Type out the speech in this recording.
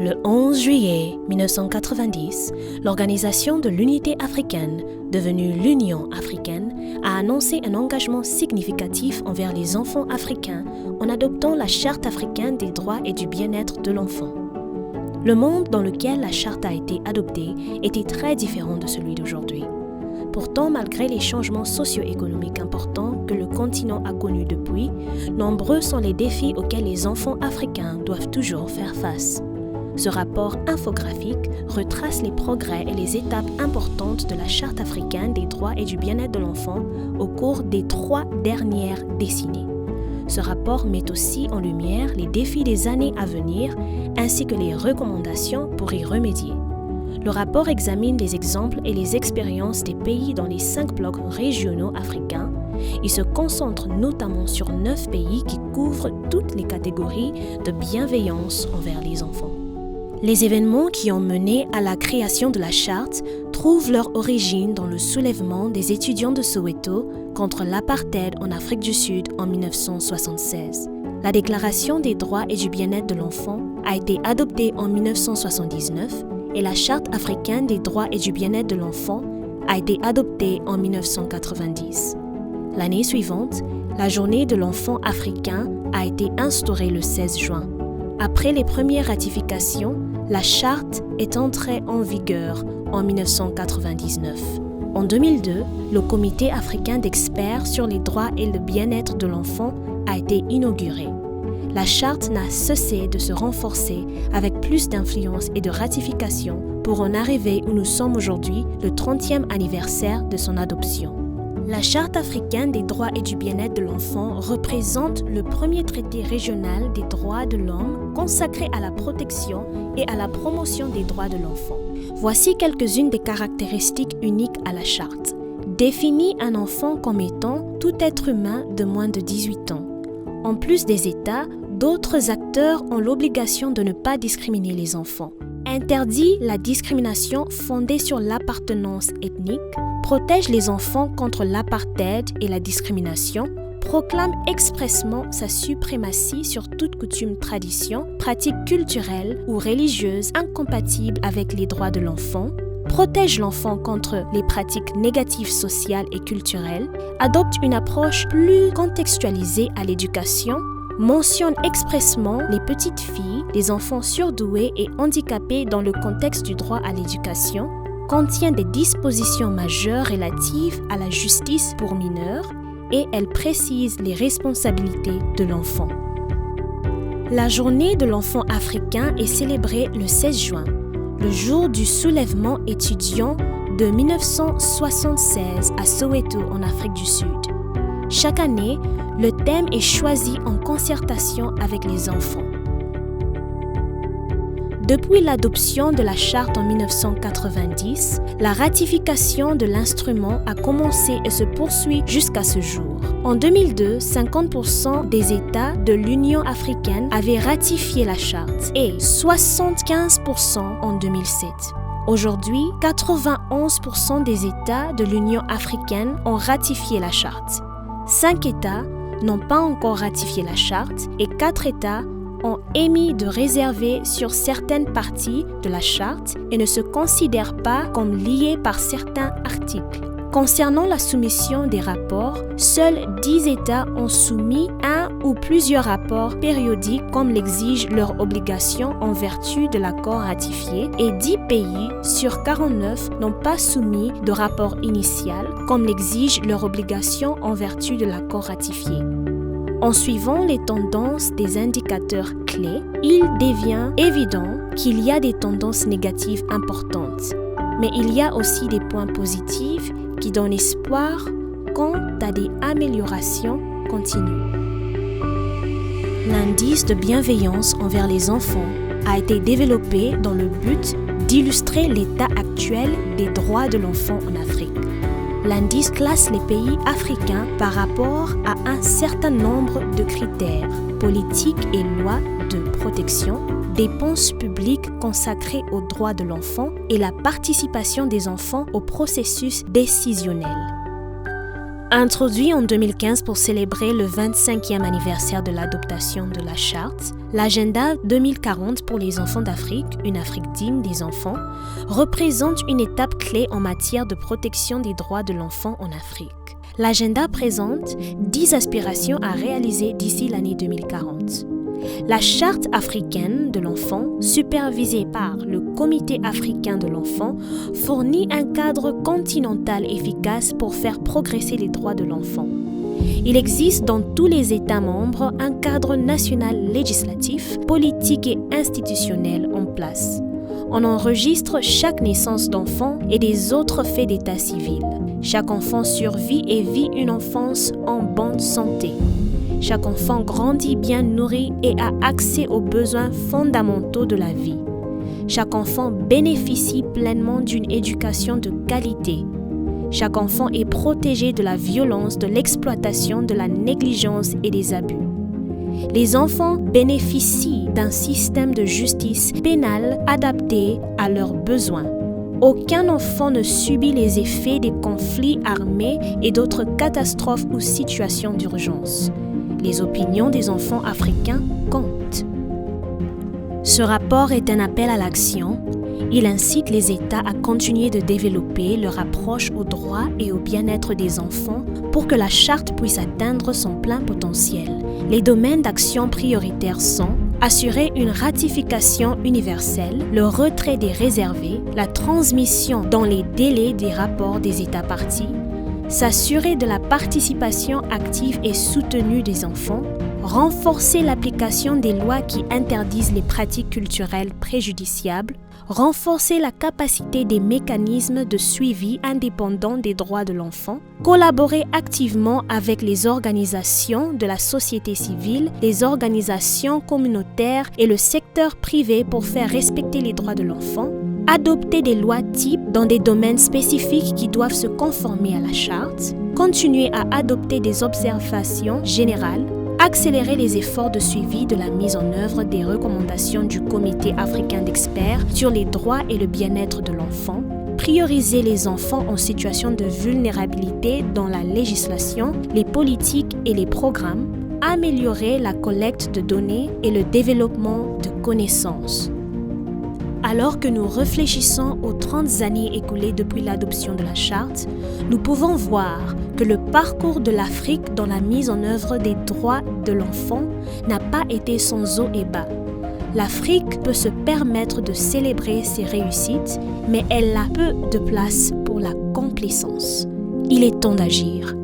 Le 11 juillet 1990, l'Organisation de l'Unité africaine, devenue l'Union africaine, a annoncé un engagement significatif envers les enfants africains en adoptant la Charte africaine des droits et du bien-être de l'enfant. Le monde dans lequel la Charte a été adoptée était très différent de celui d'aujourd'hui. Pourtant, malgré les changements socio-économiques importants que le continent a connus depuis, nombreux sont les défis auxquels les enfants africains doivent toujours faire face. Ce rapport infographique retrace les progrès et les étapes importantes de la Charte africaine des droits et du bien-être de l'enfant au cours des 3 dernières décennies. Ce rapport met aussi en lumière les défis des années à venir ainsi que les recommandations pour y remédier. Le rapport examine les exemples et les expériences des pays dans les 5 blocs régionaux africains. Il se concentre notamment sur 9 pays qui couvrent toutes les catégories de bienveillance envers les enfants. Les événements qui ont mené à la création de la Charte trouvent leur origine dans le soulèvement des étudiants de Soweto contre l'apartheid en Afrique du Sud en 1976. La Déclaration des droits et du bien-être de l'enfant a été adoptée en 1979 et la Charte africaine des droits et du bien-être de l'enfant a été adoptée en 1990. L'année suivante, la Journée de l'enfant africain a été instaurée le 16 juin. Après les premières ratifications, la Charte est entrée en vigueur en 1999. En 2002, le Comité africain d'experts sur les droits et le bien-être de l'enfant a été inauguré. La Charte n'a cessé de se renforcer avec plus d'influence et de ratification pour en arriver où nous sommes aujourd'hui, le 30e anniversaire de son adoption. La Charte africaine des droits et du bien-être de l'enfant représente le premier traité régional des droits de l'homme consacré à la protection et à la promotion des droits de l'enfant. Voici quelques-unes des caractéristiques uniques à la Charte. Définit un enfant comme étant tout être humain de moins de 18 ans. En plus des États, d'autres acteurs ont l'obligation de ne pas discriminer les enfants. Interdit la discrimination fondée sur l'appartenance ethnique, protège les enfants contre l'apartheid et la discrimination, proclame expressément sa suprématie sur toute coutume, tradition, pratique culturelle ou religieuse incompatible avec les droits de l'enfant, protège l'enfant contre les pratiques négatives sociales et culturelles, adopte une approche plus contextualisée à l'éducation, mentionne expressément les petites filles, les enfants surdoués et handicapés dans le contexte du droit à l'éducation, contient des dispositions majeures relatives à la justice pour mineurs et elle précise les responsabilités de l'enfant. La journée de l'enfant africain est célébrée le 16 juin, le jour du soulèvement étudiant de 1976 à Soweto en Afrique du Sud. Chaque année, le thème est choisi en concertation avec les enfants. Depuis l'adoption de la Charte en 1990, la ratification de l'instrument a commencé et se poursuit jusqu'à ce jour. En 2002, 50% des États de l'Union africaine avaient ratifié la Charte et 75% en 2007. Aujourd'hui, 91% des États de l'Union africaine ont ratifié la Charte. 5 États n'ont pas encore ratifié la Charte et 4 États ont émis de réserves sur certaines parties de la Charte et ne se considèrent pas comme liés par certains articles. Concernant la soumission des rapports, seuls 10 États ont soumis un ou plusieurs rapports périodiques comme l'exigent leurs obligations en vertu de l'accord ratifié et 10 pays sur 49 n'ont pas soumis de rapport initial comme l'exigent leurs obligations en vertu de l'accord ratifié. En suivant les tendances des indicateurs clés, il devient évident qu'il y a des tendances négatives importantes, mais il y a aussi des points positifs qui donnent espoir quant à des améliorations continues. L'indice de bienveillance envers les enfants a été développé dans le but d'illustrer l'état actuel des droits de l'enfant en Afrique. L'indice classe les pays africains par rapport à un certain nombre de critères, politiques et lois de protection, dépenses publiques consacrées aux droits de l'enfant et la participation des enfants au processus décisionnel. Introduit en 2015 pour célébrer le 25e anniversaire de l'adoption de la Charte, l'Agenda 2040 pour les enfants d'Afrique, une Afrique digne des enfants, représente une étape clé en matière de protection des droits de l'enfant en Afrique. L'agenda présente 10 aspirations à réaliser d'ici l'année 2040. La Charte africaine de l'enfant, supervisée par le Comité africain de l'enfant, fournit un cadre continental efficace pour faire progresser les droits de l'enfant. Il existe dans tous les États membres un cadre national législatif, politique et institutionnel en place. On enregistre chaque naissance d'enfant et des autres faits d'état civil. Chaque enfant survit et vit une enfance en bonne santé. Chaque enfant grandit bien nourri et a accès aux besoins fondamentaux de la vie. Chaque enfant bénéficie pleinement d'une éducation de qualité. Chaque enfant est protégé de la violence, de l'exploitation, de la négligence et des abus. Les enfants bénéficient d'un système de justice pénale adapté à leurs besoins. Aucun enfant ne subit les effets des conflits armés et d'autres catastrophes ou situations d'urgence. Les opinions des enfants africains comptent. Ce rapport est un appel à l'action. Il incite les États à continuer de développer leur approche aux droits et au bien-être des enfants pour que la Charte puisse atteindre son plein potentiel. Les domaines d'action prioritaires sont assurer une ratification universelle, le retrait des réservés, la transmission dans les délais des rapports des États parties, s'assurer de la participation active et soutenue des enfants, renforcer l'application des lois qui interdisent les pratiques culturelles préjudiciables, renforcer la capacité des mécanismes de suivi indépendants des droits de l'enfant, collaborer activement avec les organisations de la société civile, les organisations communautaires et le secteur privé pour faire respecter les droits de l'enfant, adopter des lois types dans des domaines spécifiques qui doivent se conformer à la Charte, continuer à adopter des observations générales, accélérer les efforts de suivi de la mise en œuvre des recommandations du Comité africain d'experts sur les droits et le bien-être de l'enfant, prioriser les enfants en situation de vulnérabilité dans la législation, les politiques et les programmes, améliorer la collecte de données et le développement de connaissances. Alors que nous réfléchissons aux 30 années écoulées depuis l'adoption de la Charte, nous pouvons voir que le parcours de l'Afrique dans la mise en œuvre des droits de l'enfant n'a pas été sans hauts et bas. L'Afrique peut se permettre de célébrer ses réussites, mais elle a peu de place pour la complaisance. Il est temps d'agir.